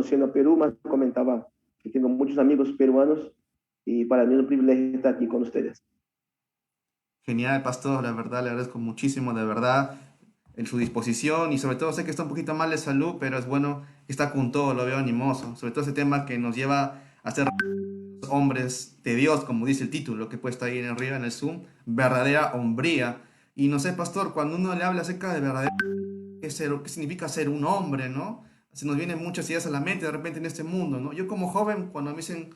conociendo a Perú, más comentaba que tengo muchos amigos peruanos y para mí es un privilegio estar aquí con ustedes. Genial, pastor, la verdad, le agradezco muchísimo, de verdad, en su disposición y sobre todo sé que está un poquito mal de salud, pero es bueno que está con todo, lo veo animoso, sobre todo ese tema que nos lleva a ser hombres de Dios, como dice el título que he puesto ahí en arriba en el Zoom, verdadera hombría. Y no sé, pastor, cuando uno le habla acerca de verdadera, qué significa ser un hombre, ¿no? Se nos vienen muchas ideas a la mente de repente en este mundo, ¿no? Yo como joven, cuando me dicen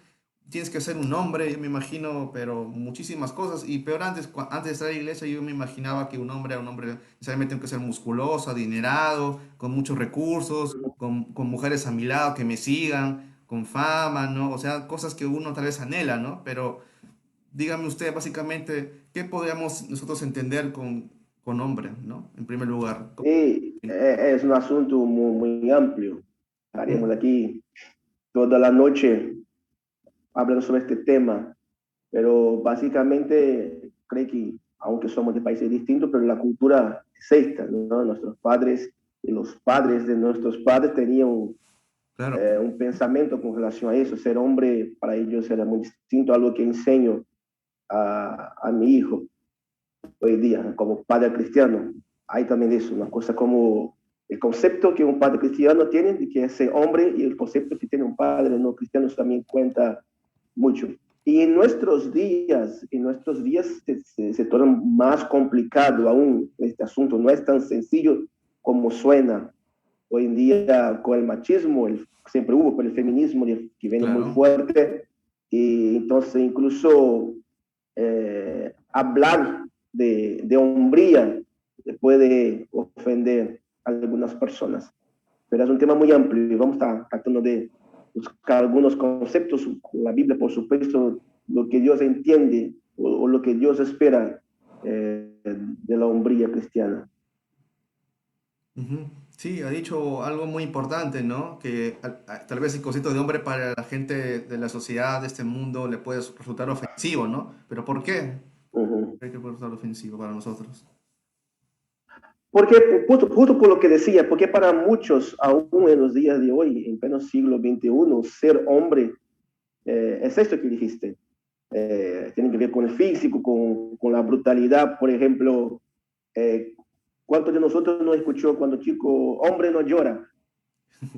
tienes que ser un hombre, yo me imagino, pero muchísimas cosas. Y peor antes, antes de estar en la iglesia, yo me imaginaba que un hombre era un hombre necesariamente tiene que ser musculoso, adinerado, con muchos recursos, con mujeres a mi lado que me sigan, con fama, ¿no? O sea, cosas que uno tal vez anhela, ¿no? Pero dígame usted, básicamente, ¿qué podríamos nosotros entender con hombre, ¿no? En primer lugar. Y es un asunto muy amplio. Estaremos Ujú. aquí toda la noche hablando sobre este tema, pero básicamente creo que, aunque somos de países distintos, pero la cultura es esta, ¿no? Nuestros padres y los padres de nuestros padres tenían Claro, un pensamiento con relación a eso. Ser hombre para ellos era muy distinto a lo que enseño a mi hijo hoy día como padre cristiano. Hay también eso, una cosa como el concepto que un padre cristiano tiene de que es ser hombre y el concepto que tiene un padre no cristiano también cuenta mucho. Y en nuestros días se torna más complicado aún este asunto, no es tan sencillo como suena hoy en día con el machismo, siempre hubo, con el feminismo que viene muy claro. fuerte, y entonces incluso hablar de hombría puede ofender a algunas personas. Pero es un tema muy amplio y vamos a estar tratando de buscar algunos conceptos, la Biblia, por supuesto, lo que Dios entiende o lo que Dios espera de la hombría cristiana. Ujú. Sí, ha dicho algo muy importante, ¿no? Que tal vez el concepto de hombre para la gente de la sociedad, de este mundo, le puede resultar ofensivo, ¿no? Pero ¿por qué? Uh -huh. ¿Por qué puede resultar ofensivo para nosotros? Porque, justo por lo que decía, porque para muchos, aún en los días de hoy, en pleno siglo XXI, ser hombre es esto que dijiste. Tiene que ver con el físico, con la brutalidad. Por ejemplo, ¿cuántos de nosotros no escuchó cuando chico, hombre no llora?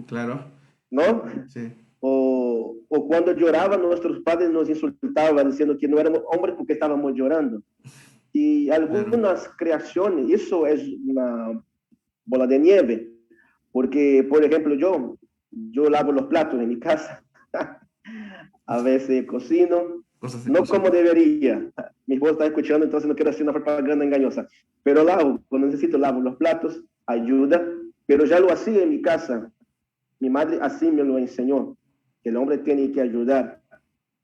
Claro, ¿No? sí, O cuando lloraban, nuestros padres nos insultaban diciendo que no éramos hombres porque estábamos llorando. Y claro. algunas creaciones, eso es una bola de nieve, porque, por ejemplo, yo lavo los platos en mi casa, a veces cocino, Cosas de no como cocina. debería. Mi esposa está escuchando, entonces no quiero hacer una propaganda engañosa, pero lavo, cuando necesito lavo los platos, ayuda, pero ya lo hacía en mi casa. Mi madre así me lo enseñó, que el hombre tiene que ayudar.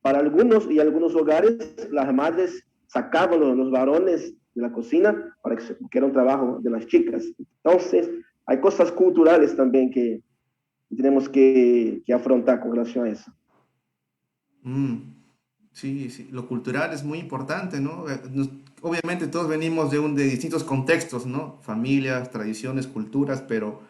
Para algunos y algunos hogares, las madres sacaban los varones de la cocina para que era un trabajo de las chicas. Entonces, hay cosas culturales también que tenemos que afrontar con relación a eso. Mm, sí, sí, lo cultural es muy importante, ¿no? Obviamente todos venimos de distintos contextos, ¿no? Familias, tradiciones, culturas, pero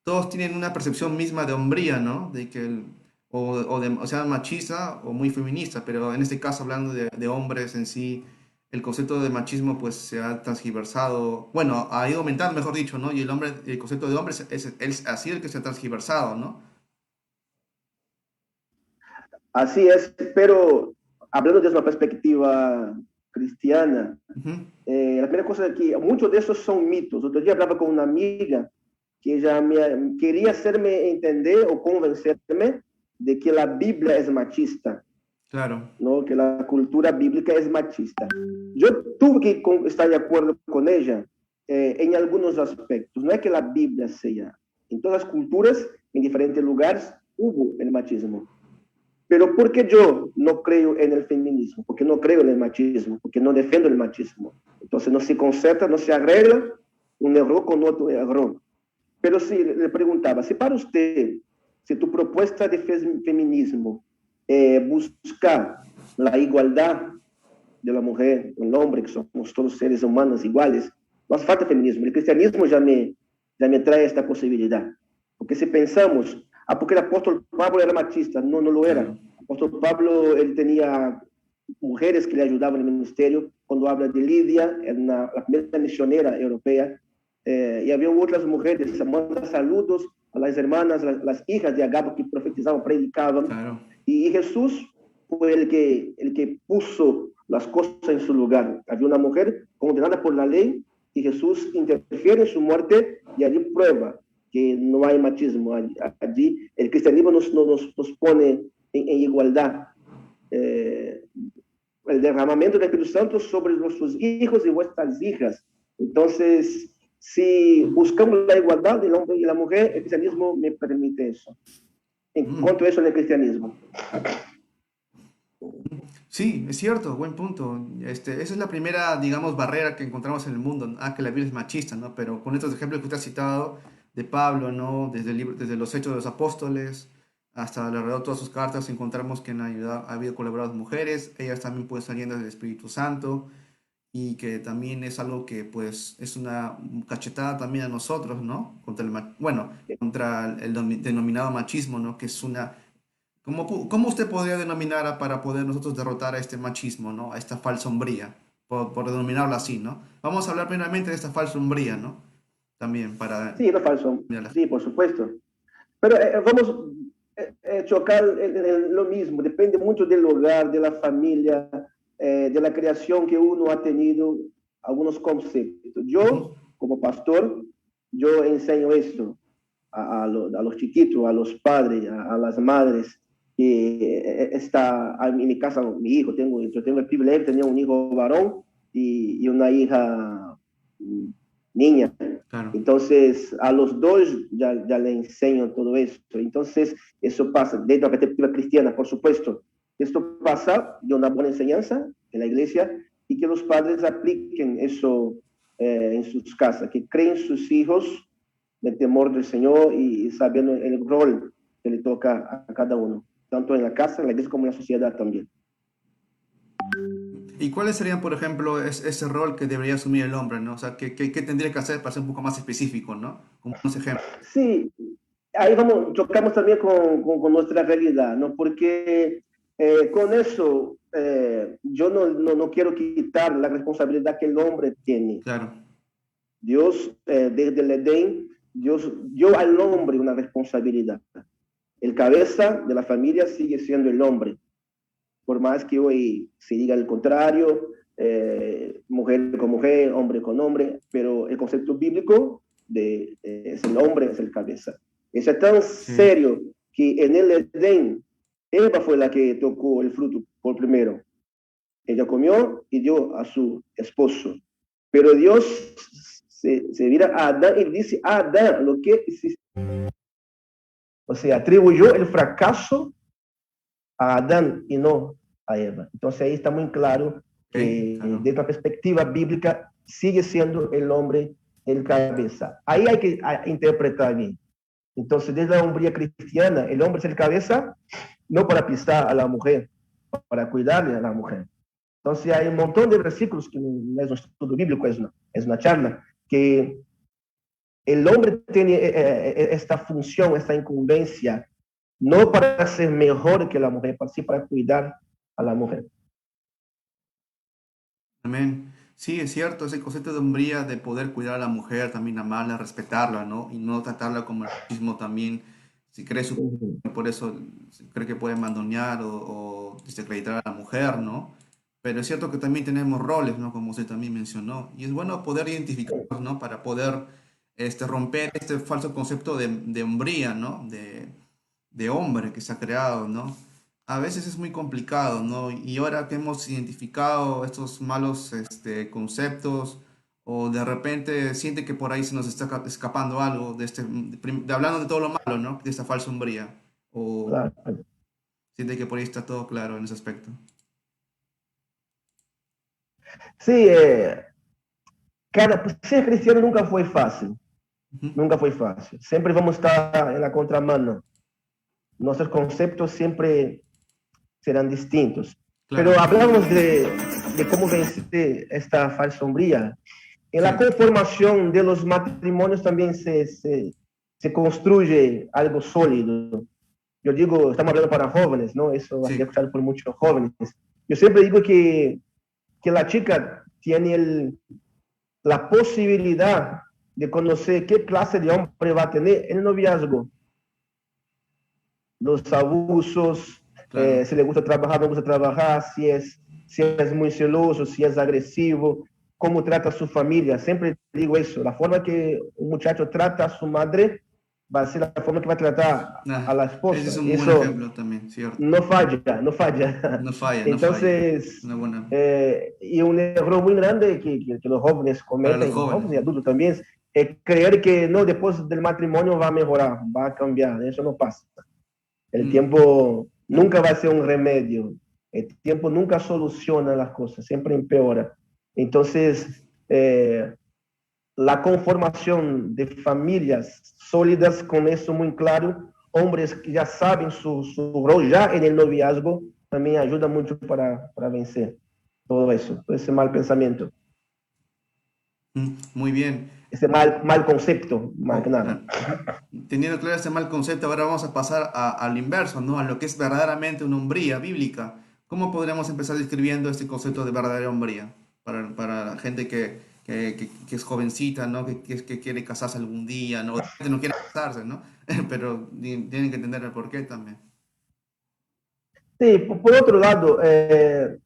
todos tienen una percepción misma de hombría, ¿no? De que o sea, machista o muy feminista, pero en este caso hablando de hombres en sí, el concepto de machismo pues se ha transgiversado, bueno, ha ido aumentando, mejor dicho, ¿no? Y el concepto de hombre es así el que se ha transgiversado, ¿no? Así es, pero hablando desde una perspectiva cristiana, Ujú. la primera cosa es que muchos de esos son mitos. Otro día hablaba con una amiga que ella quería hacerme entender o convencerme de que la Biblia es machista, Claro. ¿no? Que la cultura bíblica es machista. Yo tuve que estar de acuerdo con ella en algunos aspectos. No es que la Biblia sea. En todas las culturas, en diferentes lugares, hubo el machismo. Pero ¿por qué yo no creo en el feminismo? Porque no creo en el machismo, porque no defiendo el machismo. Entonces no se concerta, no se arregla un error con otro error. Pero si le preguntaba, si para usted, si tu propuesta de feminismo buscar la igualdad de la mujer, el hombre, que somos todos seres humanos iguales, no hace falta feminismo. El cristianismo ya me trae esta posibilidad. Porque si pensamos, porque el apóstol Pablo era machista. No, no lo era. El apóstol Pablo, él tenía mujeres que le ayudaban en el ministerio. Cuando habla de Lidia, era la primera misionera europea, y había otras mujeres, manda saludos a las hermanas, las hijas de Agabo que profetizaban, predicaban. Claro. Y Jesús fue el que puso las cosas en su lugar. Había una mujer condenada por la ley y Jesús interfiere en su muerte y allí prueba que no hay machismo. Allí el cristianismo nos pone en igualdad. El derramamiento del Espíritu Santo sobre nuestros hijos y vuestras hijas. Entonces, si buscamos la igualdad del hombre y la mujer, el cristianismo me permite eso. En cuanto a eso en el cristianismo. Sí, es cierto, buen punto. Esa es la primera, digamos, barrera que encontramos en el mundo, ¿no? Que la Biblia es machista, ¿no? Pero con estos ejemplos que usted ha citado de Pablo, ¿no? Desde los Hechos de los Apóstoles hasta alrededor de todas sus cartas, encontramos que ha habido colaboradas mujeres, ellas también pues saliendo del Espíritu Santo, y que también es algo que pues es una cachetada también a nosotros, ¿no? Contra el denominado machismo, ¿no? Que es una... ¿Cómo usted podría denominar para poder nosotros derrotar a este machismo, ¿no? A esta falsa hombría, por denominarlo así, ¿no? Vamos a hablar primeramente de esta falsa hombría, ¿no? También para... Sí, no falso. Sí, por supuesto. Pero vamos a chocar lo mismo. Depende mucho del hogar, de la familia, de la creación que uno ha tenido, algunos conceptos. Yo, como pastor, yo enseño esto a los chiquitos, a los padres, a las madres, que está en mi casa, mi hijo, yo tengo el privilegio de tener un hijo varón y una hija niña. Claro. Entonces, a los dos ya le enseño todo esto. Entonces, eso pasa desde la perspectiva cristiana, por supuesto. Esto pasa de una buena enseñanza en la iglesia y que los padres apliquen eso en sus casas, que creen sus hijos del temor del Señor y sabiendo el rol que le toca a cada uno, tanto en la casa, en la iglesia, como en la sociedad también. ¿Y cuáles serían, por ejemplo, ese rol que debería asumir el hombre, ¿no? O sea, ¿qué tendría que hacer para ser un poco más específico, ¿no? Como unos ejemplos. Sí, ahí chocamos también con nuestra realidad, ¿no? Porque con eso yo no quiero quitar la responsabilidad que el hombre tiene. Claro. Dios, desde el Edén, Dios dio al hombre una responsabilidad. El cabeza de la familia sigue siendo el hombre. Por más que hoy se diga el contrario, mujer con mujer, hombre con hombre, pero el concepto bíblico es el hombre, es el cabeza. Eso es tan serio que en el Edén, Eva fue la que tocó el fruto por primero. Ella comió y dio a su esposo. Pero Dios se mira a Adán y dice a Adán lo que hiciste. O sea, atribuyó el fracaso a Adán y no a Eva. Entonces ahí está muy claro que desde la perspectiva bíblica sigue siendo el hombre el cabeza. Ahí hay que interpretar bien. Entonces desde la hombría cristiana, el hombre es el cabeza no para pisar a la mujer, para cuidarle a la mujer. Entonces hay un montón de versículos que no es un estudio bíblico, es una charla, que el hombre tiene esta función, esta incumbencia, no para ser mejor que la mujer, sí para cuidar a la mujer. Amén. Sí, es cierto, ese concepto de hombría, de poder cuidar a la mujer, también amarla, respetarla, ¿no? Y no tratarla como el machismo también. Si cree por eso cree que puede mandonear o desacreditar a la mujer, ¿no? Pero es cierto que también tenemos roles, ¿no? Como usted también mencionó. Y es bueno poder identificarlos, ¿no? Para poder romper este falso concepto de hombría, ¿no? De hombre que se ha creado, ¿no? A veces es muy complicado, ¿no? Y ahora que hemos identificado estos malos conceptos, o de repente siente que por ahí se nos está escapando algo, hablando de todo lo malo, ¿no? De esta falsa hombría. O claro. Siente que por ahí está todo claro en ese aspecto. Sí, cara, ser cristiano nunca fue fácil. Nunca fue fácil. Siempre vamos a estar en la contramano. Nuestros conceptos siempre serán distintos. Claro. Pero hablamos de cómo vencer esta falsa hombría. En la conformación de los matrimonios también se se construye algo sólido. Yo digo, estamos hablando para jóvenes, ¿no? Eso va a ser Sí, escuchado por muchos jóvenes. Yo siempre digo que la chica tiene la posibilidad de conocer qué clase de hombre va a tener en el noviazgo. Los abusos, claro. si le gusta trabajar, no gusta trabajar, si es muy celoso, si es agresivo, cómo trata a su familia. Siempre digo eso, la forma que un muchacho trata a su madre va a ser la forma que va a tratar a Ah, la ese es esposa. un buen Eso ejemplo también, cierto. no falla, no falla. No falla, no falla. Entonces, Una buena. y un error muy grande que los jóvenes Para los cometen, jóvenes, jóvenes y ¿no? adultos también, es creer que no, después del matrimonio va a mejorar, va a cambiar. Eso no pasa. El Mm, tiempo no, nunca va a ser un remedio. El tiempo nunca soluciona las cosas, siempre empeora. Entonces, la conformación de familias sólidas con eso muy claro, hombres que ya saben su rol ya en el noviazgo, también ayuda mucho para vencer todo eso, todo ese mal pensamiento, muy bien. ese mal concepto, más que Oh, nada. teniendo claro este mal concepto, ahora vamos a pasar al inverso, ¿no? A lo que es verdaderamente una hombría bíblica. ¿Cómo podríamos empezar describiendo este concepto de verdadera hombría para la gente que es jovencita, ¿no? Que quiere casarse algún día, ¿no? Que no quiere casarse, ¿no? Pero tienen que entender el porqué también. Sí, por otro lado, estamos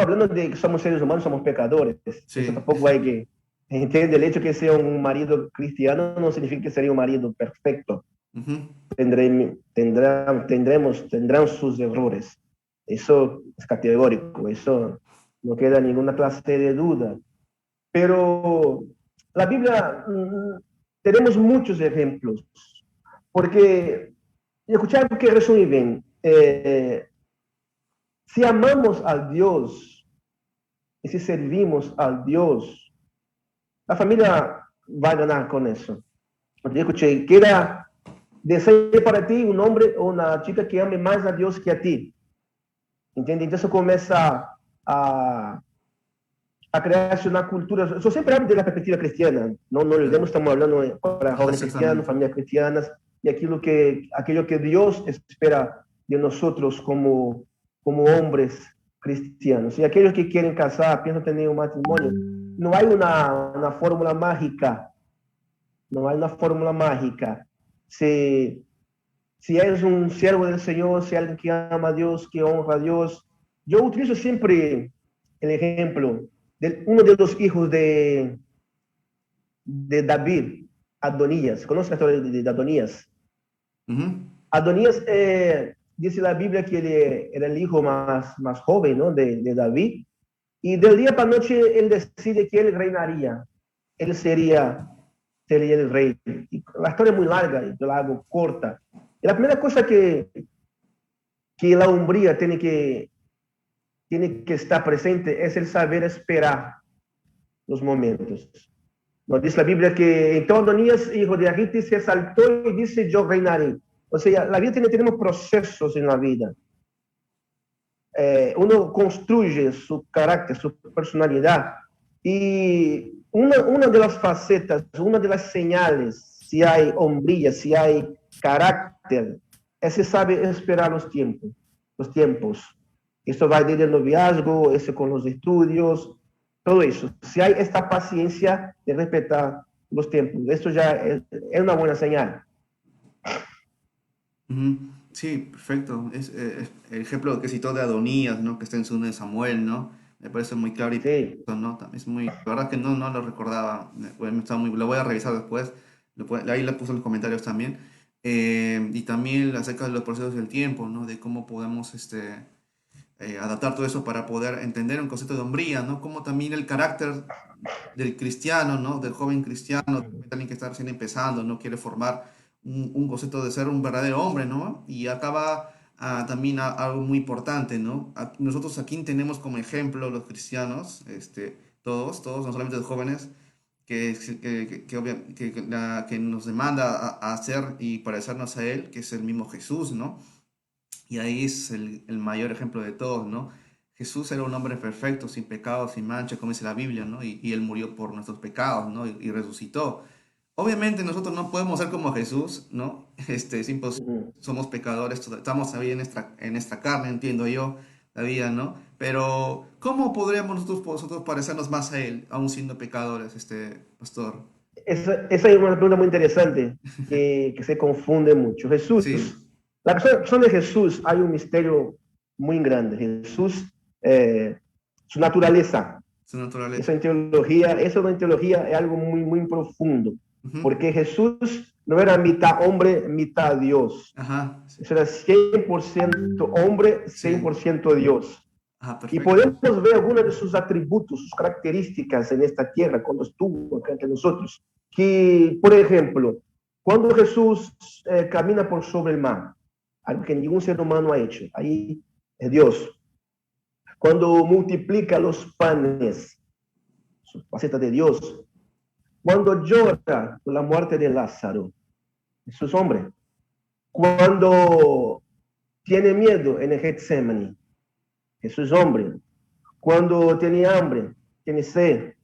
hablando de que somos seres humanos, somos pecadores. Eso Sí, tampoco hay que entender. El hecho de que sea un marido cristiano no significa que sería un marido perfecto. ujú, Tendrán sus errores. Eso es categórico, eso no queda ninguna clase de duda. Pero la Biblia, tenemos muchos ejemplos, porque, escuchar que resume bien, si amamos a Dios y si servimos a Dios, la familia va a ganar con eso. Porque yo escuché, quiera desear para ti un hombre o una chica que ame más a Dios que a ti. ¿Entiende? Entonces comienza a, a crearse una cultura. Yo siempre hablo de la perspectiva cristiana, no olvidemos, claro, estamos hablando para jóvenes cristianos, exactamente. familias cristianas, y aquello que Dios espera de nosotros como hombres cristianos. Y aquellos que quieren casar, piensan tener un matrimonio, no hay una fórmula mágica, no hay una fórmula mágica. Si, si eres un siervo del Señor, si alguien que ama a Dios, que honra a Dios, yo utilizo siempre el ejemplo de uno de los hijos de David, Adonías. ¿Conoce la historia de Adonías? Ujú, Adonías, dice la Biblia que él era el hijo más joven, ¿no? de David, y del día para la noche él decide que él reinaría, él sería el rey. Y la historia es muy larga, y yo la hago corta. Y la primera cosa que la hombría tiene que estar presente es el saber esperar los momentos. Nos dice la Biblia que entonces Adonías, hijo de Agite, se exaltó y dice, yo reinaré. O sea, la vida tenemos procesos en la vida. Uno construye su carácter, su personalidad. Y una de las facetas, una de las señales, si hay hombría, si hay carácter, es se sabe esperar los tiempos. Los tiempos. Esto va desde el noviazgo, eso con los estudios, todo eso. Si hay esta paciencia de respetar los tiempos, esto ya es una buena señal. ujú. Sí, perfecto. El ejemplo que citó de Adonías, ¿no? Que está en 2 de Samuel, ¿no? Me parece muy claro y Sí, preciso, ¿no? Es muy, la verdad que no lo recordaba. Lo voy a revisar después. Ahí le puse los comentarios también. Y también acerca de los procesos del tiempo, ¿no? De cómo podemos adaptar todo eso para poder entender un concepto de hombría, ¿no? Como también el carácter del cristiano, ¿no? Del joven cristiano, alguien que está recién empezando, no quiere formar un concepto de ser un verdadero hombre, ¿no? Y acaba también algo muy importante, ¿no? Nosotros aquí tenemos como ejemplo los cristianos, todos, no solamente los jóvenes, que nos demanda a hacer y parecernos a Él, que es el mismo Jesús, ¿no? Y ahí es el mayor ejemplo de todos, ¿no? Jesús era un hombre perfecto, sin pecado, sin mancha, como dice la Biblia, ¿no? Y Él murió por nuestros pecados, ¿no? Y resucitó. Obviamente nosotros no podemos ser como Jesús, ¿no? Es imposible, Ujú. somos pecadores, estamos ahí en nuestra carne, entiendo yo, la vida, ¿no? Pero, ¿cómo podríamos nosotros parecernos más a Él, aún siendo pecadores, pastor? Esa es una pregunta muy interesante que se confunde mucho. Jesús, Sí, la persona de Jesús, hay un misterio muy grande. Jesús, eh, su naturaleza, su naturaleza. eso en teología es algo muy, muy profundo, Ujú. porque Jesús no era mitad hombre, mitad Dios. Ajá, sí, Eso era 100% hombre, sí, 100% Dios. ajá, Y perfecto. podemos ver algunos de sus atributos, sus características en esta tierra, cuando estuvo acá entre nosotros. Que, por ejemplo, cuando Jesús camina por sobre el mar, algo que ningún ser humano ha hecho, ahí es Dios. Cuando multiplica los panes, su faceta de Dios. Cuando llora por la muerte de Lázaro, Jesús es hombre. Cuando tiene miedo en el Getsemaní, Jesús es hombre. Cuando tiene hambre, tiene sed,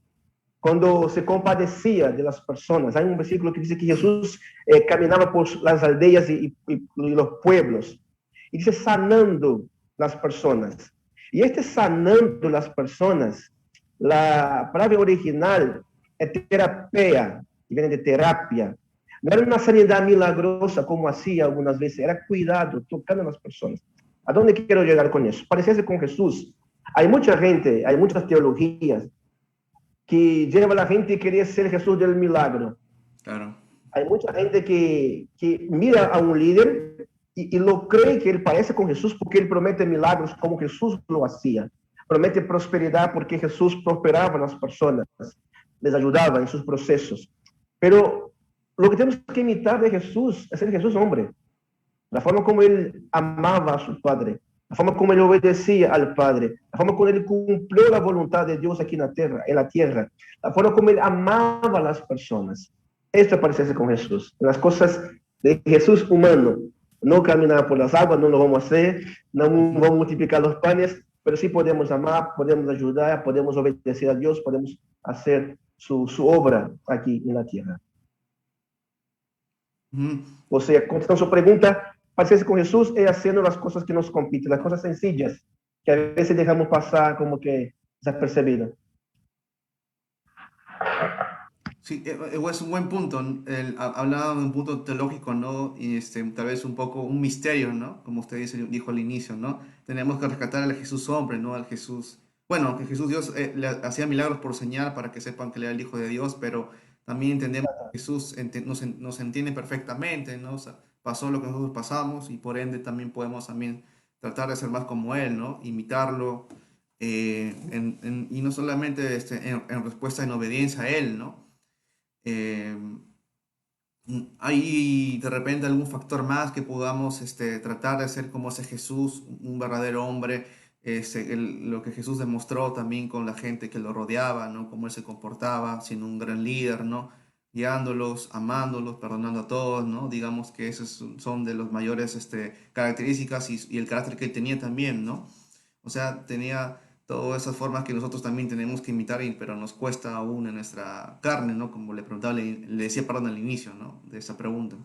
cuando se compadecía de las personas. Hay un versículo que dice que Jesús caminaba por las aldeas y los pueblos, y dice sanando las personas. Y este sanando las personas, la palabra original es terapia, que viene de terapia. No era una sanidad milagrosa como hacía algunas veces, era cuidado, tocando a las personas. ¿A dónde quiero llegar con eso? Parecerse con Jesús. Hay mucha gente, hay muchas teologías que lleva a la gente a querer ser Jesús del milagro. Claro. Hay mucha gente que mira a un líder y lo cree que él parece con Jesús porque él promete milagros como Jesús lo hacía. Promete prosperidad porque Jesús prosperaba a las personas, les ayudaba en sus procesos. Pero lo que tenemos que imitar de Jesús es ser Jesús hombre. La forma como él amaba a su Padre, la forma como él obedecía al Padre, la forma como él cumplió la voluntad de Dios aquí en la tierra, la forma como él amaba a las personas. Esto es parecerse con Jesús. Las cosas de Jesús humano. No caminar por las aguas, no lo vamos a hacer, no vamos a Ujú. multiplicar los panes, pero sí podemos amar, podemos ayudar, podemos obedecer a Dios, podemos hacer su obra aquí en la tierra. Ujú. O sea, contestando su pregunta, parecerse con Jesús es haciendo las cosas que nos compiten, las cosas sencillas, que a veces dejamos pasar como que desapercibido. Sí, es un buen punto. Hablaba de un punto teológico, ¿no? Y tal vez un poco un misterio, ¿no? Como usted dijo al inicio, ¿no? Tenemos que rescatar al Jesús hombre, ¿no? Al Jesús. Bueno, que Jesús Dios le hacía milagros por señal para que sepan que él era el Hijo de Dios, pero también entendemos que Jesús nos entiende perfectamente, ¿no? O sea, pasó lo que nosotros pasamos y por ende también podemos también tratar de ser más como Él, ¿no? Imitarlo y no solamente en respuesta en obediencia a Él, ¿no? Eh, ¿Hay de repente algún factor más que podamos tratar de ser como ese Jesús, un verdadero hombre? Lo que Jesús demostró también con la gente que lo rodeaba, ¿no? Cómo él se comportaba, siendo un gran líder, ¿no? Guiándolos, amándolos, perdonando a todos, ¿no? Digamos que esas son de las mayores características y el carácter que él tenía también, ¿no? O sea, tenía todas esas formas que nosotros también tenemos que imitar, pero nos cuesta aún en nuestra carne, ¿no? Como le preguntaba, le decía, perdón, al inicio, ¿no? De esa pregunta.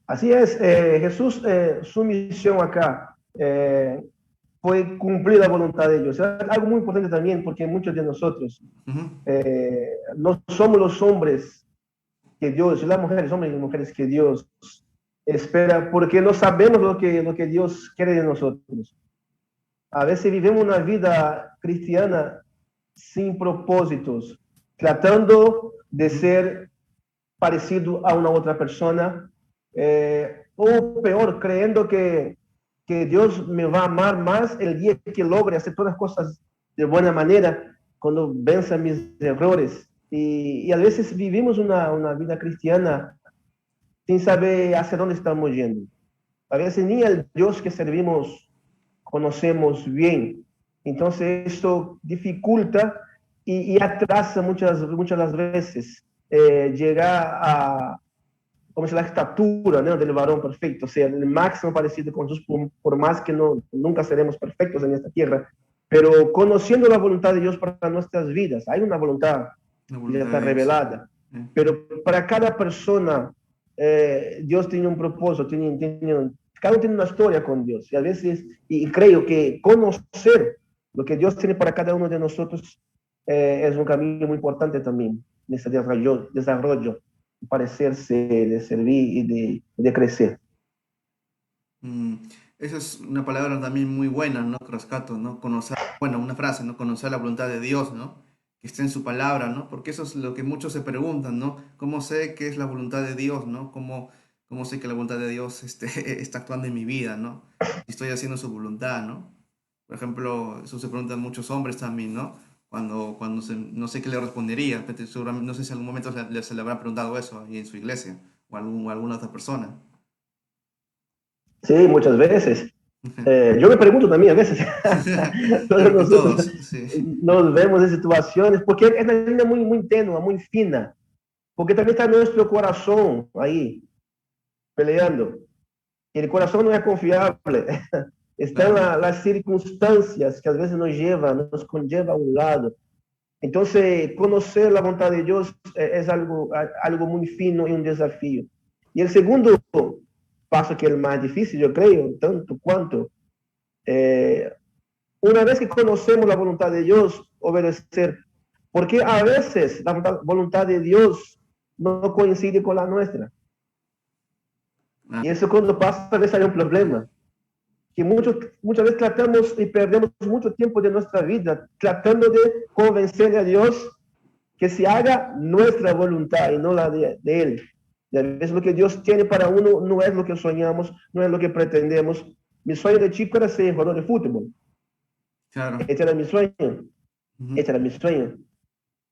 Así es, Jesús, su misión acá fue cumplir la voluntad de Dios. Es algo muy importante también porque muchos de nosotros Ujú. no somos los hombres que Dios, las mujeres, hombres y mujeres que Dios espera porque no sabemos lo que Dios quiere de nosotros. A veces vivimos una vida cristiana sin propósitos, tratando de Ujú. ser parecido a una otra persona, o peor, creyendo que Dios me va a amar más el día que logre hacer todas las cosas de buena manera, cuando venza mis errores. Y a veces vivimos una vida cristiana sin saber hacia dónde estamos yendo. A veces ni el Dios que servimos conocemos bien. Entonces, esto dificulta y atrasa muchas las veces llegar a, como se la estatura, ¿no? Del varón perfecto, o sea, el máximo parecido con Jesús, por más que no, nunca seremos perfectos en esta tierra, pero conociendo la voluntad de Dios para nuestras vidas. Hay una voluntad La ya voluntad está de Dios, sí. revelada. Eh, Pero para cada persona, Dios tiene un propósito, cada uno tiene una historia con Dios. Y a veces, y creo que conocer lo que Dios tiene para cada uno de nosotros es un camino muy importante también en ese desarrollo, de parecerse, de servir y de crecer. mm, Esa es una palabra también muy buena, ¿no? Que rescato, ¿no? Conocer, bueno, una frase, ¿no? Conocer la voluntad de Dios, ¿no? Que esté en su palabra, ¿no? Porque eso es lo que muchos se preguntan, ¿no? ¿Cómo sé qué es la voluntad de Dios, ¿no? ¿Cómo sé que la voluntad de Dios está actuando en mi vida, ¿no? Si estoy haciendo su voluntad, ¿no? Por ejemplo, eso se preguntan muchos hombres también, ¿no? No sé qué le respondería, pero seguramente, no sé si en algún momento se le habrá preguntado eso ahí en su iglesia o alguna otra persona. Sí, muchas veces. Yo me pregunto también a veces, todos Creo que nosotros todos, sí. nos vemos en situaciones, porque es una línea muy, muy tenue, muy fina, porque también está nuestro corazón ahí peleando. Y el corazón no es confiable. Están Claro. las circunstancias que a veces nos conlleva a un lado. Entonces, conocer la voluntad de Dios es algo muy fino y un desafío. Y el segundo paso, que es el más difícil, yo creo, tanto cuanto, eh, una vez que conocemos la voluntad de Dios, obedecer. Porque a veces la voluntad de Dios no coincide con la nuestra. Ah, Y eso cuando pasa, a veces hay un problema. Que muchas veces tratamos y perdemos mucho tiempo de nuestra vida tratando de convencerle a Dios que se haga nuestra voluntad y no la de Él. Y a veces lo que Dios tiene para uno no es lo que soñamos, no es lo que pretendemos. Mi sueño de chico era ser jugador de fútbol. claro. Ese era mi sueño. Ujú. Ese era mi sueño.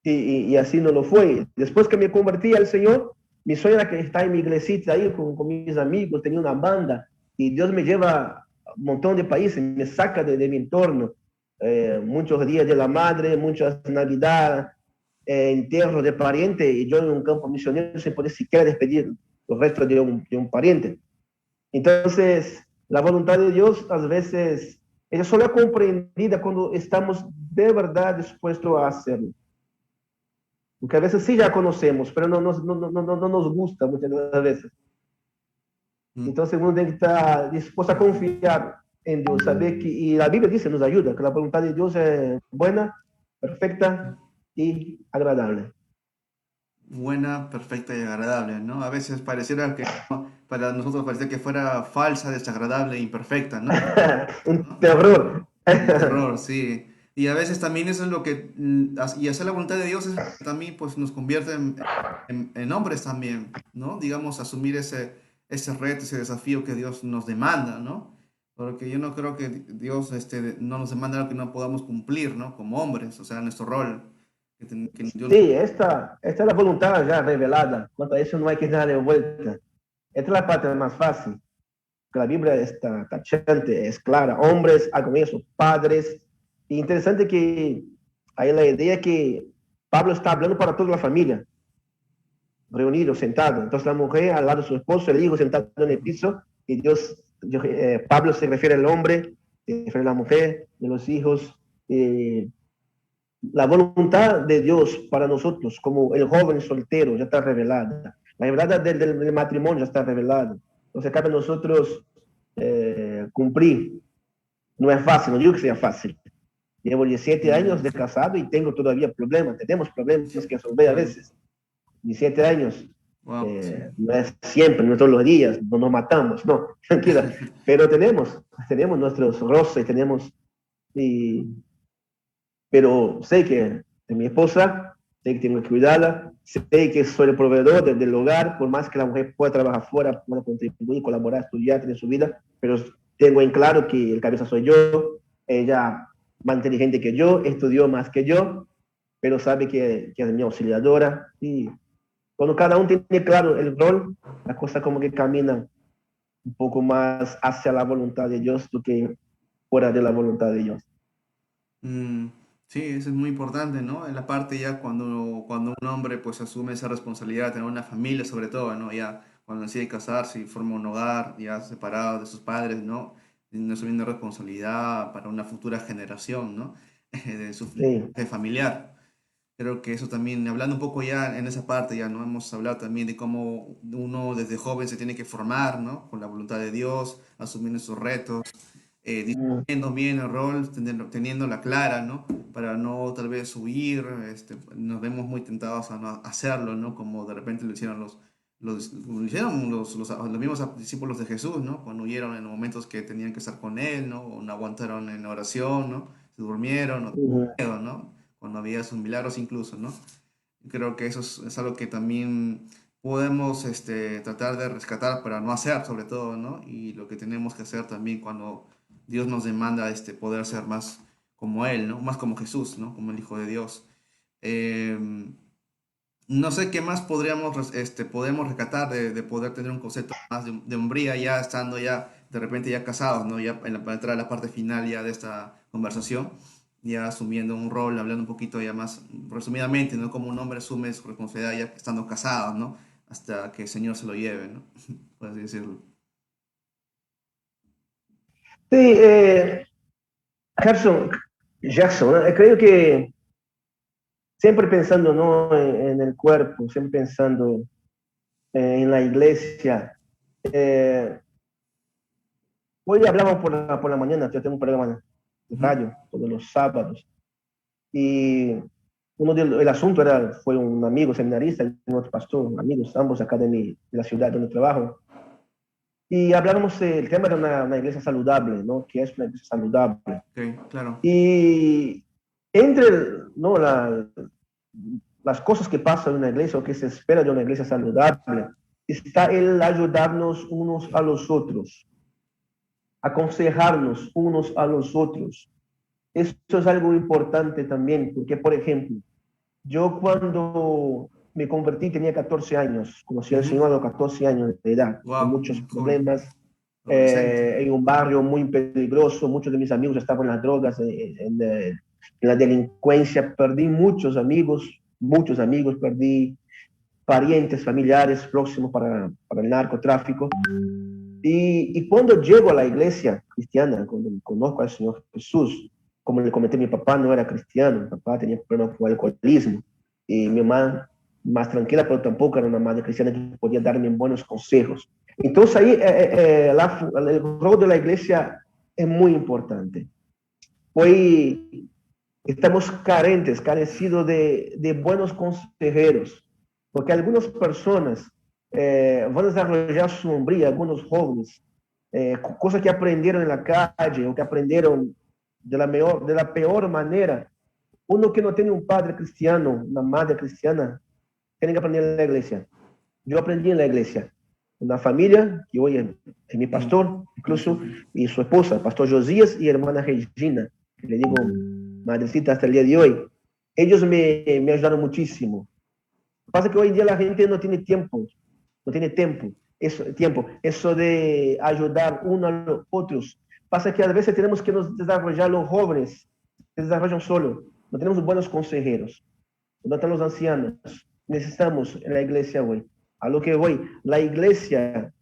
Y así no lo fue. Después que me convertí al Señor, mi sueño era que estar en mi iglesita ahí con mis amigos, tenía una banda, y Dios me lleva a un montón de países, me saca de mi entorno. Muchos días de la madre, muchas navidades, entierros de parientes, y yo en un campo misionero sin poder siquiera despedir los restos de un pariente. Entonces, la voluntad de Dios, a veces, ella solo es comprendida cuando estamos de verdad dispuestos a hacerlo. Porque a veces sí ya conocemos, pero no nos gusta muchas veces. Mm, Entonces uno tiene que estar dispuesto a confiar en Dios, saber que, y la Biblia dice, nos ayuda, que la voluntad de Dios es buena, perfecta y agradable. Buena, perfecta y agradable, ¿no? A veces pareciera que para nosotros parecía que fuera falsa, desagradable e imperfecta, ¿no? Un ¿No? terror. Un terror, sí. Y a veces también eso es lo que, y hacer la voluntad de Dios es lo que también pues, nos convierte en hombres también, ¿no? Digamos, asumir ese reto, ese desafío que Dios nos demanda, ¿no? Porque yo no creo que Dios no nos demanda algo que no podamos cumplir, ¿no? Como hombres, o sea, nuestro rol. Que Dios, Sí, esta es la voluntad ya revelada. Cuanto a eso no hay que darle vuelta. Esta es la parte más fácil. Que la Biblia está tachante, es clara. Hombres, hagan eso, padres. Y interesante que hay la idea que Pablo está hablando para toda la familia, reunido, sentado. Entonces la mujer al lado de su esposo, el hijo sentado en el piso, y Pablo se refiere al hombre, se refiere a la mujer, de los hijos. Eh, la voluntad de Dios para nosotros, como el joven soltero, ya está revelada. La verdad del matrimonio ya está revelada. Entonces cabe a nosotros cumplir. No es fácil, no digo que sea fácil. Llevo 17 años de casado y tengo todavía problemas, tenemos problemas que resolver a claro, veces. 17 años, wow, sí. no es siempre, no todos los días, no nos matamos, no, tranquila, pero tenemos nuestros roces, y, pero sé que de mi esposa, sé que tengo que cuidarla, sé que soy el proveedor del hogar, por más que la mujer pueda trabajar fuera, pueda contribuir, colaborar, estudiar, tener su vida, pero tengo en claro que el cabeza soy yo, ella más inteligente que yo, estudió más que yo, pero sabe que es mi auxiliadora, y cuando cada uno tiene claro el rol, la cosa como que camina un poco más hacia la voluntad de Dios do que fuera de la voluntad de Dios. Mm, sí, eso es muy importante, ¿no? En la parte ya cuando un hombre pues asume esa responsabilidad de tener una familia sobre todo, ¿no? Ya cuando decide casarse y forma un hogar, ya separado de sus padres, ¿no? Y asumiendo responsabilidad para una futura generación, ¿no? De su Sí, de familiar. Creo que eso también, hablando un poco ya en esa parte, ya no hemos hablado también de cómo uno desde joven se tiene que formar, ¿no? Con la voluntad de Dios, asumiendo sus retos, Mm, discutiendo bien el rol, teniéndola clara, ¿no? Para no tal vez huir, nos vemos muy tentados a no hacerlo, ¿no? Como de repente lo hicieron lo hicieron los mismos discípulos de Jesús, ¿no? Cuando huyeron en los momentos que tenían que estar con Él, ¿no? O no aguantaron en oración, ¿no? Se durmieron, o ujú. miedo, ¿no? Cuando había sus milagros incluso, ¿no? Creo que eso es algo que también podemos tratar de rescatar para no hacer, sobre todo, ¿no? Y lo que tenemos que hacer también cuando Dios nos demanda poder ser más como Él, ¿no? Más como Jesús, ¿no? Como el Hijo de Dios. Eh, no sé qué más podemos rescatar de poder tener un concepto más de hombría ya estando ya de repente ya casados, ¿no? Ya para entrar a la parte final ya de esta conversación, ya asumiendo un rol, hablando un poquito ya más resumidamente, ¿no? Como un hombre asume su responsabilidad ya estando casado, ¿no? Hasta que el Señor se lo lleve, ¿no? Por así decirlo. Sí, Jackson, Jackson, ¿no? Creo que siempre pensando, ¿no? En el cuerpo, siempre pensando en la iglesia. Eh, Hoy hablamos por la mañana, yo tengo un programa de Ujú. radio todos los sábados, y el asunto fue un amigo seminarista y un otro pastor, amigos, ambos acá de la ciudad donde trabajo, y hablábamos del tema de una iglesia saludable, ¿no? Que es una iglesia saludable. Ok, claro. Y entre, ¿no? Las cosas que pasan en una iglesia o que se espera de una iglesia saludable, está el ayudarnos unos a los otros, aconsejarnos unos a los otros. Esto es algo importante también, porque, por ejemplo, yo cuando me convertí tenía 14 años, conocí al Señor a los 14 años de edad, con Wow, muchos joven, problemas, adolescente. en un barrio muy peligroso, muchos de mis amigos estaban en las drogas, en la delincuencia, perdí muchos amigos, perdí parientes, familiares próximos para el narcotráfico. Y cuando llego a la iglesia cristiana, cuando conozco al Señor Jesús, como le comenté, mi papá no era cristiano, mi papá tenía problemas con el alcoholismo, y mi mamá más tranquila, pero tampoco era una madre cristiana que podía darme buenos consejos. Entonces ahí el rol de la iglesia es muy importante. Hoy estamos carecidos de buenos consejeros, porque algunas personas van a desarrollar su hombría, algunos jóvenes, cosas que aprendieron en la calle o que aprendieron de la peor manera. Uno que no tiene un padre cristiano, una madre cristiana, tiene que aprender en la iglesia. Yo aprendí en la iglesia, una familia que hoy es mi Mm, pastor, incluso, y su esposa, pastor Josías y hermana Regina, que le digo madrecita hasta el día de hoy. Ellos me ayudaron muchísimo. Pasa que hoy en día la gente no tiene tiempo, no tiene eso de ayudar unos a los otros. Pasa que a veces tenemos que nos desarrollar los jóvenes, se desarrollan solo, no tenemos buenos consejeros, no están los ancianos. Necesitamos en la iglesia hoy. A lo que voy, la iglesia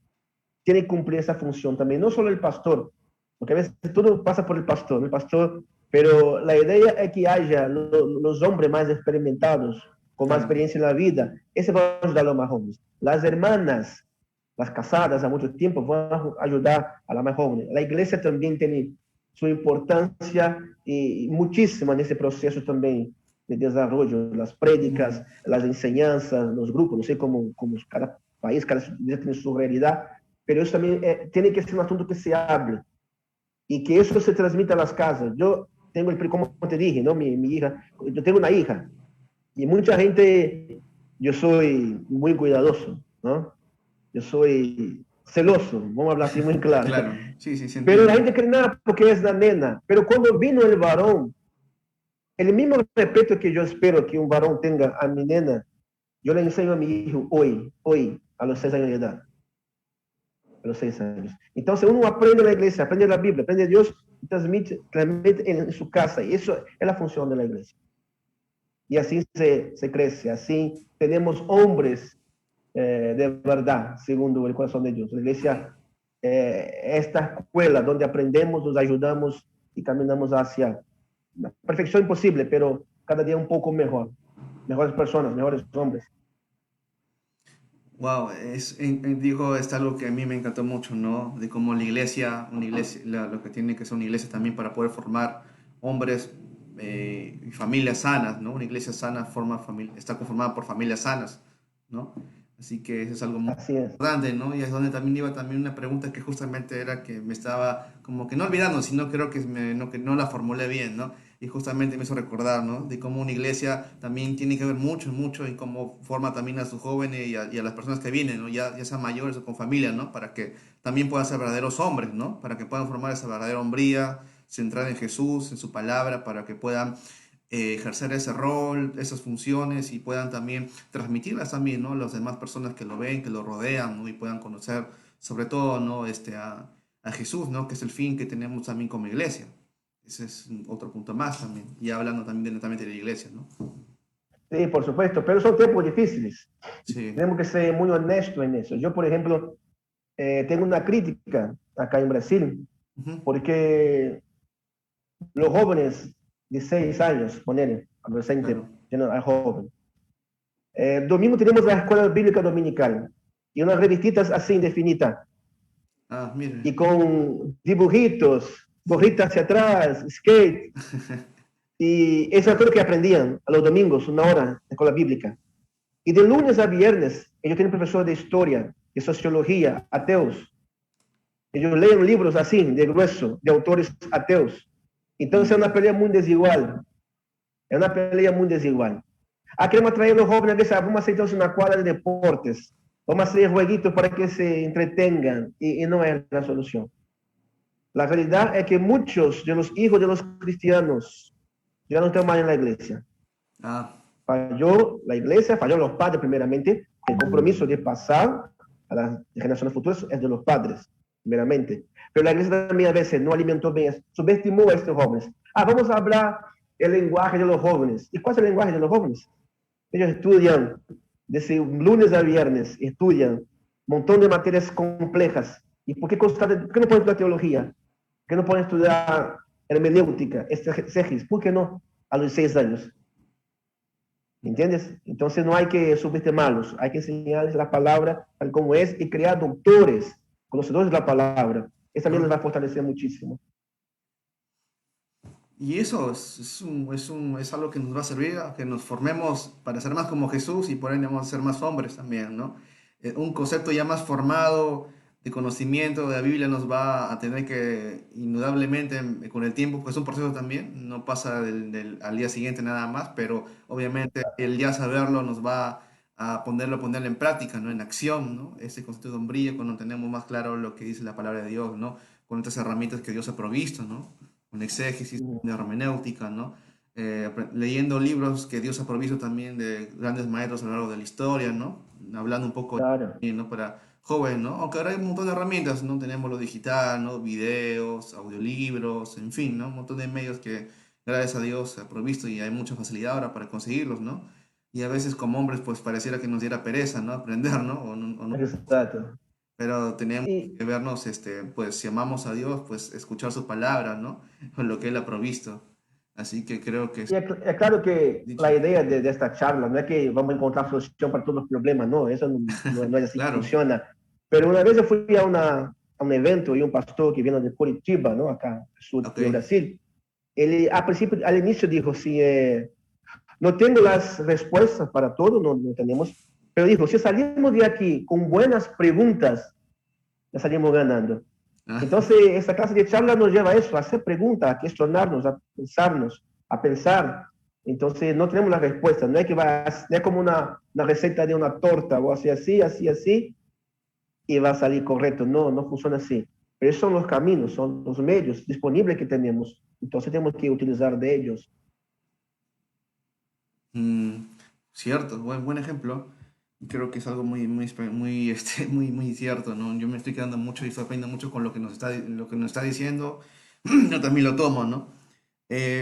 tiene que cumplir esa función también, no solo el pastor, porque a veces todo pasa por el pastor, pero la idea es que haya los hombres más experimentados, con más claro. experiencia en la vida, ese va a ayudar a los más jóvenes. Las hermanas, las casadas a mucho tiempo, van a ayudar a las más jóvenes. La iglesia también tiene su importancia y muchísima en ese proceso también de desarrollo, las prédicas, Mm, las enseñanzas, los grupos, no sé cómo cada país, cada ciudad tiene su realidad, pero eso también tiene que ser un asunto que se hable y que eso se transmita a las casas. Yo tengo, como te dije, ¿no? Mi hija, yo tengo una hija y mucha gente, yo soy muy cuidadoso, ¿no? Yo soy celoso, vamos a hablar así muy claro. claro, sí, sí, se Pero la entiende. gente cree nada porque es la nena. Pero cuando vino el varón, el mismo respeto que yo espero que un varón tenga a mi nena, yo le enseño a mi hijo hoy, a los 6 años de edad. A los 6 años. Entonces uno aprende la iglesia, aprende la Biblia, aprende a Dios y transmite en su casa. Y eso es la función de la iglesia. Y así se crece, así tenemos hombres de verdad, segundo el corazón de Dios. La iglesia, esta escuela donde aprendemos, nos ayudamos y caminamos hacia la perfección imposible, pero cada día un poco mejor. mejores personas, mejores hombres. Wow, digo, es algo que a mí me encantó mucho, ¿no? De cómo una iglesia, lo que tiene que ser una iglesia también para poder formar hombres y familias sanas, ¿no? Una iglesia sana está conformada por familias sanas, ¿no? Así que eso es algo muy Así es. importante, ¿no? Y es donde también iba también una pregunta que justamente era que me estaba como que no olvidando, sino creo que no la formulé bien, ¿no? Y justamente me hizo recordar, ¿no? De cómo una iglesia también tiene que ver mucho, mucho en cómo forma también a sus jóvenes y a las personas que vienen, ¿no? Ya sean mayores o con familia, ¿no? Para que también puedan ser verdaderos hombres, ¿no? Para que puedan formar esa verdadera hombría, centrada en Jesús, en su palabra, para que puedan ejercer ese rol, esas funciones y puedan también transmitirlas también, ¿no? A las demás personas que lo ven, que lo rodean, ¿no? Y puedan conocer, sobre todo, ¿no? A Jesús, ¿no? Que es el fin que tenemos también como iglesia. Ese es otro punto más también. Y hablando también directamente de la iglesia, ¿no? Sí, por supuesto, pero son tiempos difíciles. Sí. Tenemos que ser muy honestos en eso. Yo, por ejemplo, tengo una crítica acá en Brasil, Ujú. porque los jóvenes de 6 años, poner adolescente, Claro. joven, domingo tenemos la escuela bíblica dominical y unas revistitas así indefinidas Ah, mire. y con dibujitos, gorrita hacia atrás, skate, y eso es todo lo que aprendían a los domingos, una hora de escuela bíblica. Y de lunes a viernes, ellos tienen profesor de historia, de sociología, ateos. Ellos leen libros así, de grueso, de autores ateos. Entonces es una pelea muy desigual. Es una pelea muy desigual. Queremos atraer a los jóvenes, a veces, vamos a hacer entonces una cuadra de deportes, vamos a hacer jueguitos para que se entretengan, y no es la solución. La realidad es que muchos de los hijos de los cristianos ya no están más en la iglesia. Ah, Falló la iglesia, falló los padres primeramente. El compromiso de pasar a las generaciones futuras es de los padres, primeramente. Pero la iglesia también a veces no alimentó bien, subestimó a estos jóvenes. Vamos a hablar el lenguaje de los jóvenes. ¿Y cuál es el lenguaje de los jóvenes? Ellos estudian desde lunes a viernes, estudian un montón de materias complejas. ¿Y por qué, por qué no pueden estudiar teología? ¿Por qué no pueden estudiar hermenéutica, exegesis? ¿Por qué no? A los 6 años. ¿Entiendes? Entonces no hay que subestimarlos, hay que enseñarles la palabra tal como es y crear doctores, conocedores de la palabra. Eso también les va claro. a fortalecer muchísimo. Y eso es algo que nos va a servir a que nos formemos para ser más como Jesús y por ende vamos a ser más hombres también, ¿no? Un concepto ya más formado de conocimiento de la Biblia nos va a tener que, indudablemente, con el tiempo, pues es un proceso también, no pasa al día siguiente nada más, pero obviamente el ya saberlo nos va a ponerlo en práctica, ¿no? En acción, ¿no? Ese concepto de hombría cuando tenemos más claro lo que dice la palabra de Dios, ¿no? Con estas herramientas que Dios ha provisto, ¿no? Con exégesis, de hermenéutica, ¿no? Leyendo libros que Dios ha provisto también de grandes maestros a lo largo de la historia, ¿no? Hablando un poco, Claro. ¿no? Para jóvenes, ¿no? Aunque ahora hay un montón de herramientas, ¿no? Tenemos lo digital, ¿no? Videos, audiolibros, en fin, ¿no? Un montón de medios que gracias a Dios ha provisto y hay mucha facilidad ahora para conseguirlos, ¿no? Y a veces como hombres, pues pareciera que nos diera pereza, ¿no? Aprender, ¿no? O no, Exacto. pero tenemos Y, que vernos, pues si amamos a Dios, pues escuchar su palabra, ¿no? Con lo que Él ha provisto. Así que creo que es es claro que dicho. la idea de esta charla no es que vamos a encontrar solución para todos los problemas, no, eso no es así que Claro, funciona. Pero una vez yo fui a un evento y un pastor que viene de Curitiba, ¿no? Acá, al sur ok. de Brasil, él al inicio dijo, sí, no tengo las respuestas para todo, no tenemos, pero dijo, si salimos de aquí con buenas preguntas, ya salimos ganando. Ah, Entonces, esta clase de charla nos lleva a eso, a hacer preguntas, a cuestionarnos, a pensarnos, a pensar. Entonces, no tenemos la respuesta, no es como una receta de una torta, o así, así, así, así, y va a salir correcto. No funciona así. Pero esos son los caminos, son los medios disponibles que tenemos. Entonces, tenemos que utilizar de ellos. mm, cierto, buen ejemplo. Creo que es algo muy, muy cierto, ¿no? Yo me estoy quedando mucho y estoy aprendiendo mucho con lo que nos está diciendo. Yo también lo tomo, ¿no?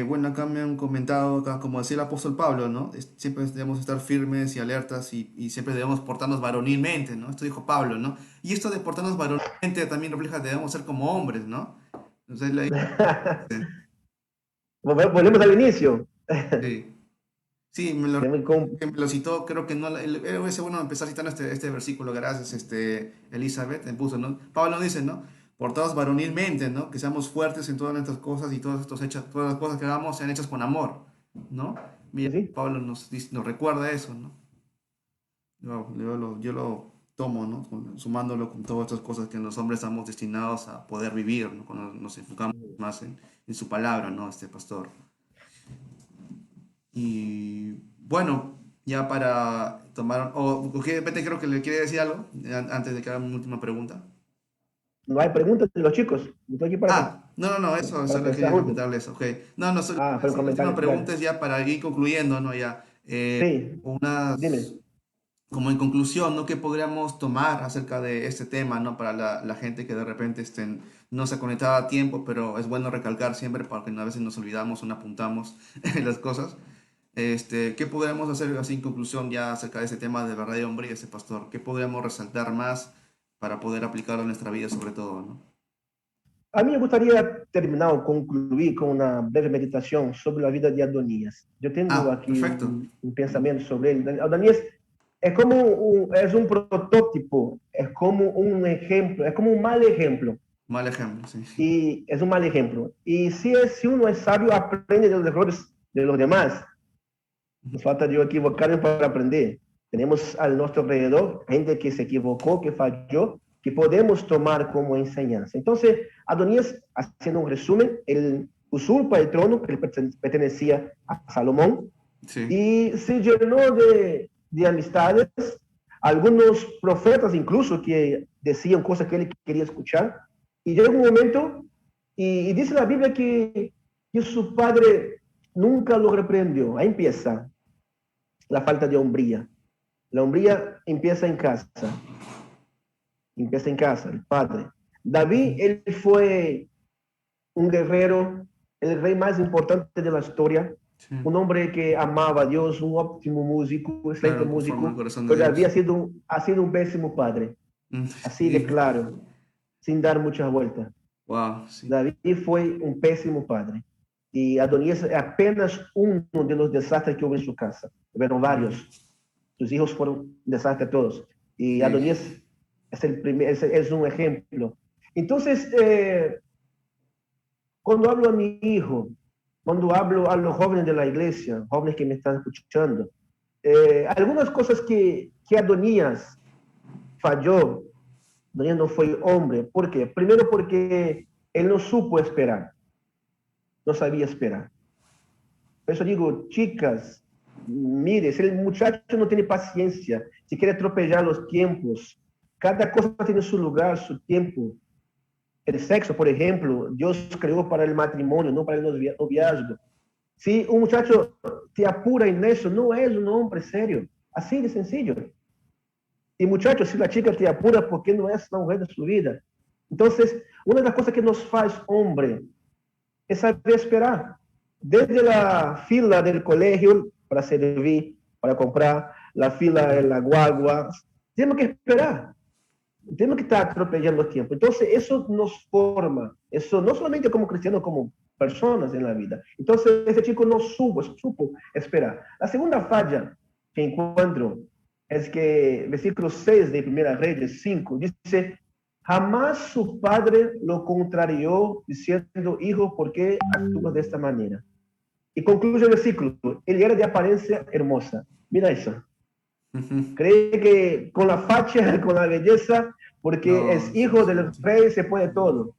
Bueno, acá me han comentado, acá, como decía el apóstol Pablo, ¿no? Siempre debemos estar firmes y alertas y siempre debemos portarnos varonilmente, ¿no? Esto dijo Pablo, ¿no? Y esto de portarnos varonilmente también refleja que debemos ser como hombres, ¿no? Entonces, Volvemos al inicio. sí, Sí, Tenemos me lo citó, creo que no, es bueno empezar citando este versículo, gracias, Elizabeth, puso, ¿no? Pablo dice, ¿no? Portados varonilmente, ¿no? Que seamos fuertes en todas nuestras cosas y todas, estos hechos, todas las cosas que hagamos sean hechas con amor, ¿no? Mira, sí, Pablo nos recuerda eso, ¿no? Yo lo tomo, ¿no? Sumándolo con todas estas cosas que los hombres estamos destinados a poder vivir, ¿no? Cuando nos enfocamos más en su palabra, ¿no? Este pastor. Y bueno, ya para tomar, o que Pete creo que le quiere decir algo antes de que haga mi última pregunta. no hay preguntas de los chicos. Yo estoy aquí No, eso para solo pensar quería juntos. comentarles, ok. No, no, Ah, pero la última comentar, pregunta dale. es ya para ir concluyendo, ¿no? Ya, Sí, dime. unas, como en conclusión, ¿no? ¿Qué podríamos tomar acerca de este tema, ¿no? Para la gente que de repente no se ha conectado a tiempo, pero es bueno recalcar siempre porque a veces nos olvidamos o no apuntamos las cosas. ¿Qué podríamos hacer así en conclusión ya acerca de ese tema de verdad y hombre y ese pastor? ¿Qué podríamos resaltar más para poder aplicarlo en nuestra vida sobre todo, ¿no? A mí me gustaría terminar o concluir con una breve meditación sobre la vida de Adonías. Yo tengo aquí Perfecto. un pensamiento sobre él. Adonías es como es un prototipo, es como un ejemplo, es como un mal ejemplo. Mal ejemplo, sí. Y es un mal ejemplo. Y si uno es sabio, aprende de los errores de los demás. Nos falta yo equivocarme para aprender. Tenemos a nuestro alrededor gente que se equivocó, que falló, que podemos tomar como enseñanza. Entonces, Adonías, haciendo un resumen, él usurpa el trono que pertenecía a Salomón Sí, y se llenó de amistades, algunos profetas incluso que decían cosas que él quería escuchar. Y llega un momento, y dice la Biblia que su padre nunca lo reprendió. Ahí empieza la falta de hombría. La hombría empieza en casa, el padre. David, él fue un guerrero, el rey más importante de la historia, sí. un hombre que amaba a Dios, un óptimo músico, excelente Claro, conforme al músico, corazón de pero David Dios. ha sido un pésimo padre, así de Sí. claro, sin dar muchas vueltas. Wow, sí. David fue un pésimo padre. Y Adonías es apenas uno de los desastres que hubo en su casa. Hubieron varios. Sus hijos fueron un desastre todos. Y Sí. Adonías es un ejemplo. Entonces, cuando hablo a mi hijo, cuando hablo a los jóvenes de la iglesia, jóvenes que me están escuchando, algunas cosas que Adonías falló, Adonías no fue hombre. ¿Por qué? Primero porque él no supo esperar, no sabía esperar. Por eso digo, chicas, mire, si el muchacho no tiene paciencia, si quiere atropellar los tiempos, cada cosa tiene su lugar, su tiempo. El sexo, por ejemplo, Dios creó para el matrimonio, no para el noviazgo. Si un muchacho te apura en eso, no es un hombre serio. Así de sencillo. Y muchachos, si la chica te apura, ¿por qué no es la mujer de su vida? Entonces, una de las cosas que nos hace hombre es saber esperar. Desde la fila del colegio para servir, para comprar, la fila en la guagua, tenemos que esperar. Tenemos que estar atropellando el tiempo. Entonces, eso nos forma, eso no solamente como cristianos, como personas en la vida. Entonces, ese chico no supo esperar. La segunda falla que encuentro es que versículo 6 de Primera Reyes 5 dice, jamás su padre lo contrarió diciendo, hijo, ¿por qué actúas de esta manera? Y concluye el versículo, él era de apariencia hermosa. Mira eso. Cree que con la facha, con la belleza, porque No, es sí, hijo sí, del sí. rey, se puede todo.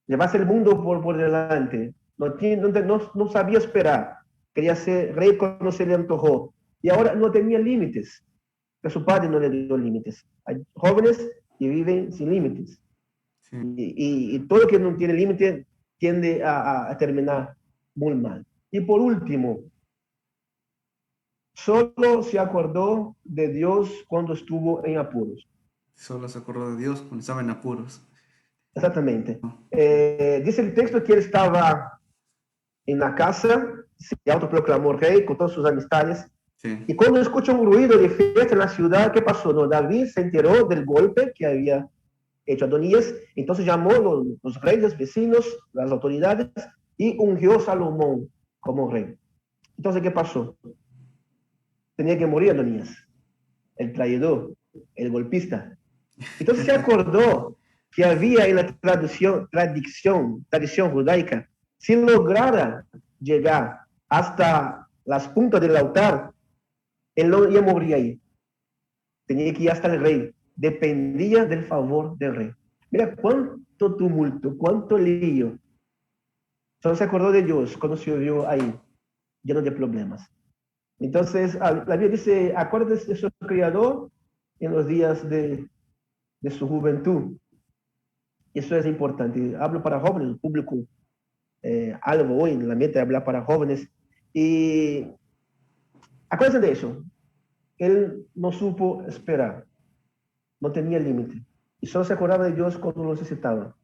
Llevarse el mundo por delante. No sabía esperar. Quería ser rey cuando se le antojó. Y ahora no tenía límites. Que su padre no le dio límites. Hay jóvenes que viven sin límites. Sí. Y todo lo que no tiene límite tiende a terminar muy mal. Y por último, solo se acordó de Dios cuando estuvo en apuros. Solo se acordó de Dios cuando estaba en apuros. Exactamente. Dice el texto que él estaba en la casa, se autoproclamó rey con todas sus amistades, Sí. y cuando escucha un ruido de fiesta en la ciudad, ¿qué pasó? No, David se enteró del golpe que había hecho Adonías, entonces llamó a los reyes vecinos, las autoridades, y ungió a Salomón como rey. Entonces, ¿qué pasó? Tenía que morir Adonías, el traidor, el golpista. Entonces se acordó que había en la tradición judaica, si lograra llegar hasta las puntas del altar, él no iba a morir ahí. Tenía que ir hasta el rey. Dependía del favor del rey. Mira cuánto tumulto, cuánto lío. Solo se acordó de Dios cuando se vio ahí, lleno de problemas. Entonces, la Biblia dice, acuérdese de su Creador en los días de su juventud. Eso es importante. Hablo para jóvenes, el público, algo hoy, la meta de hablar para jóvenes. Y acuérdense de eso. Él no supo esperar, no tenía límite. Y solo se acordaba de Dios cuando lo necesitaba.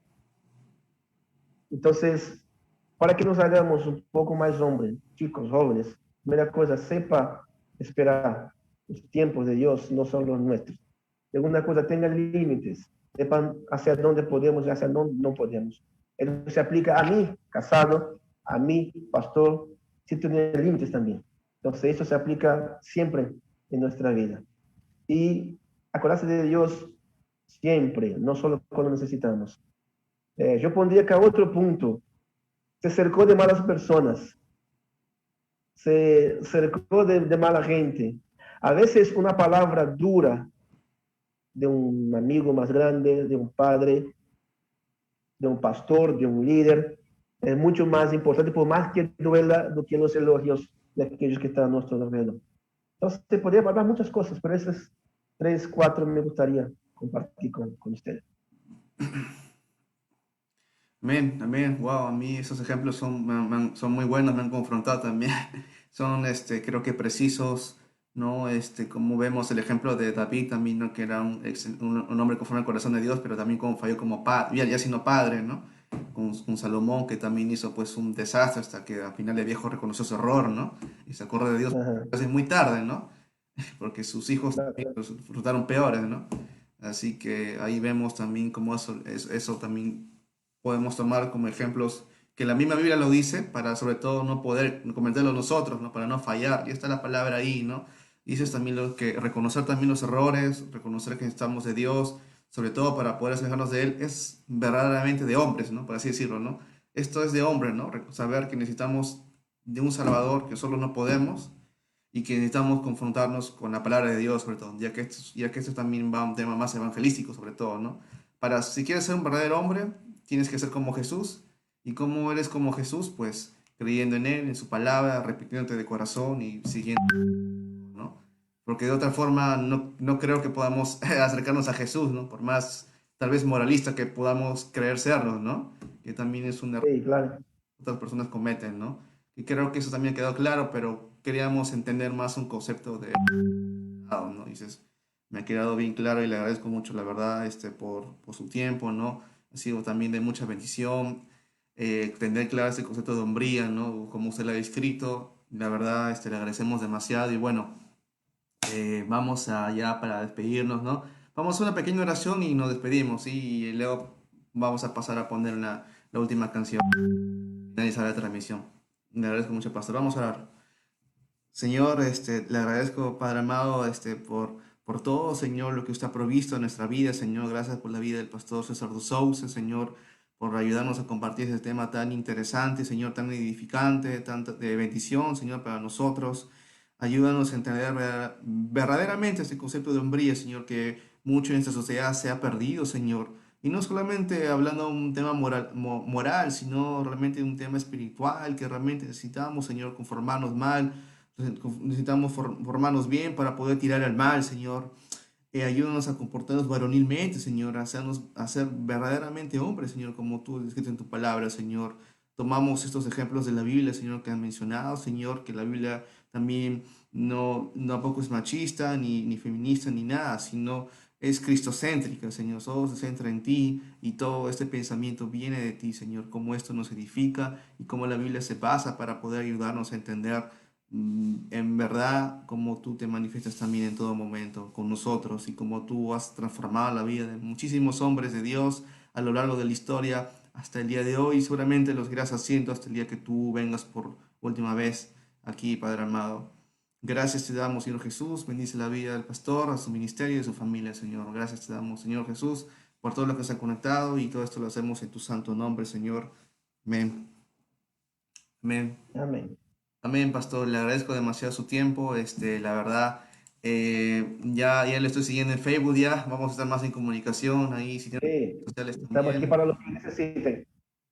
Entonces, para que nos hagamos un poco más hombres, chicos, jóvenes, primera cosa, sepa esperar. Los tiempos de Dios no son los nuestros. Segunda cosa, tengan límites. Sepan hacia dónde podemos y hacia dónde no podemos. Eso se aplica a mí, casado, a mí, pastor, si tiene límites también. Entonces, eso se aplica siempre en nuestra vida. Y acordarse de Dios siempre, no solo cuando necesitamos. Yo pondría acá otro punto. Se cercó de malas personas, se cercó de mala gente. A veces una palabra dura de un amigo más grande, de un padre, de un pastor, de un líder, es mucho más importante, por más que duela, do que los elogios de aquellos que están a nuestro alrededor. Entonces, se podría hablar muchas cosas, pero esas tres, cuatro me gustaría compartir con ustedes. Amén, amén. Wow, a mí esos ejemplos son, son muy buenos, me han confrontado también. Son, creo que precisos, ¿no? Como vemos el ejemplo de David también, ¿no? Que era un hombre conforme al corazón de Dios, pero también como falló como padre, ya siendo padre, ¿no? Con Salomón, que también hizo pues un desastre hasta que al final el viejo reconoció su error, ¿no? Y se acordó de Dios Ajá, casi muy tarde, ¿no? Porque sus hijos también claro. resultaron peores, ¿no? Así que ahí vemos también cómo eso también podemos tomar como ejemplos que la misma Biblia lo dice para sobre todo no poder cometerlo nosotros, ¿no? Para no fallar. Y está la palabra ahí, ¿no? Dices también lo que reconocer también los errores, reconocer que necesitamos de Dios, sobre todo para poder alejarnos de Él, es verdaderamente de hombres, ¿no? Por así decirlo, ¿no? Esto es de hombre, ¿no? Saber que necesitamos de un Salvador, que solo no podemos, y que necesitamos confrontarnos con la palabra de Dios, sobre todo, ya que esto también va a un tema más evangelístico, sobre todo, ¿no? Para, si quieres ser un verdadero hombre, tienes que ser como Jesús, y como eres como Jesús, pues creyendo en Él, en su palabra, repitiéndote de corazón y siguiendo, ¿no? Porque de otra forma no creo que podamos acercarnos a Jesús, ¿no? Por más tal vez moralista que podamos creer serlo, ¿no? Que también es un error Sí, claro. otras personas cometen, ¿no? Y creo que eso también quedó claro, pero queríamos entender más un concepto de, ¿no? Dices, me ha quedado bien claro y le agradezco mucho, la verdad, por su tiempo, ¿no? Ha sido también de mucha bendición tener claro este concepto de hombría, ¿no? Como usted lo ha escrito, la verdad, le agradecemos demasiado y bueno, vamos allá para despedirnos, ¿no? Vamos a una pequeña oración y nos despedimos, ¿sí? Y luego vamos a pasar a poner la última canción. Finalizar la transmisión. Le agradezco mucho, pastor. Vamos a orar. Señor, le agradezco, Padre amado, por todo, Señor, lo que usted ha provisto en nuestra vida, Señor. Gracias por la vida del pastor César de Sousa, Señor, por ayudarnos a compartir este tema tan interesante, Señor, tan edificante, tan de bendición, Señor, para nosotros. Ayúdanos a entender verdaderamente este concepto de hombría, Señor, que mucho en esta sociedad se ha perdido, Señor. Y no solamente hablando de un tema moral, sino realmente de un tema espiritual, que realmente necesitamos, Señor, conformarnos mal, necesitamos formarnos bien para poder tirar al mal, Señor. Ayúdanos a comportarnos varonilmente, Señor, a ser verdaderamente hombres, Señor, como tú descrito en tu palabra, Señor. Tomamos estos ejemplos de la Biblia, Señor, que han mencionado, Señor, que la Biblia también no tampoco es machista, ni feminista, ni nada, sino es cristocéntrica, Señor. Todo se centra en ti y todo este pensamiento viene de ti, Señor. Cómo esto nos edifica y cómo la Biblia se basa para poder ayudarnos a entender en verdad como tú te manifiestas también en todo momento con nosotros y como tú has transformado la vida de muchísimos hombres de Dios a lo largo de la historia hasta el día de hoy y seguramente los irás haciendo hasta el día que tú vengas por última vez aquí, Padre amado. Gracias te damos, Señor Jesús. Bendice la vida del pastor, a su ministerio y a su familia, Señor. Gracias te damos, Señor Jesús, por todo lo que se ha conectado y todo esto lo hacemos en tu santo nombre, Señor. Amén. Amén. Amén. Amén, pastor. Le agradezco demasiado su tiempo. La verdad, ya le estoy siguiendo en Facebook ya. Vamos a estar más en comunicación ahí, si tienen redes Sí, sociales estamos aquí también. para lo que necesiten.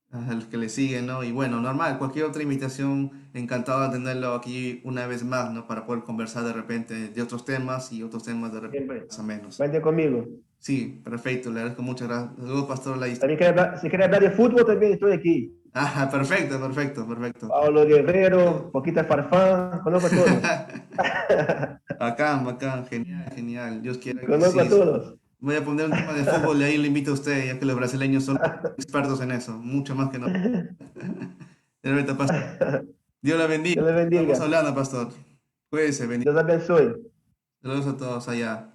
A los que le siguen, ¿no? Y bueno, normal, cualquier otra invitación, encantado de tenerlo aquí una vez más, ¿no? Para poder conversar de repente de otros temas y otros temas de repente Siempre. más o menos. Vente conmigo. Sí, perfecto, le agradezco muchas gracias. Saludos, pastor, la También si quieres hablar de fútbol, también estoy aquí. Ah, perfecto, perfecto, perfecto. Pablo Guerrero, Poquita Farfán, conozco a todos. Bacán, bacán, genial, genial. Dios quiera que Conozco a sí. todos. Voy a poner un tema de fútbol y ahí le invito a usted, ya que los brasileños son expertos en eso, mucho más que nosotros. De repente, pastor. Dios la bendiga. Dios le Estamos bendiga. hablando, pastor. Cuídese, bendiciones. Dios abençoe. Saludos a todos allá.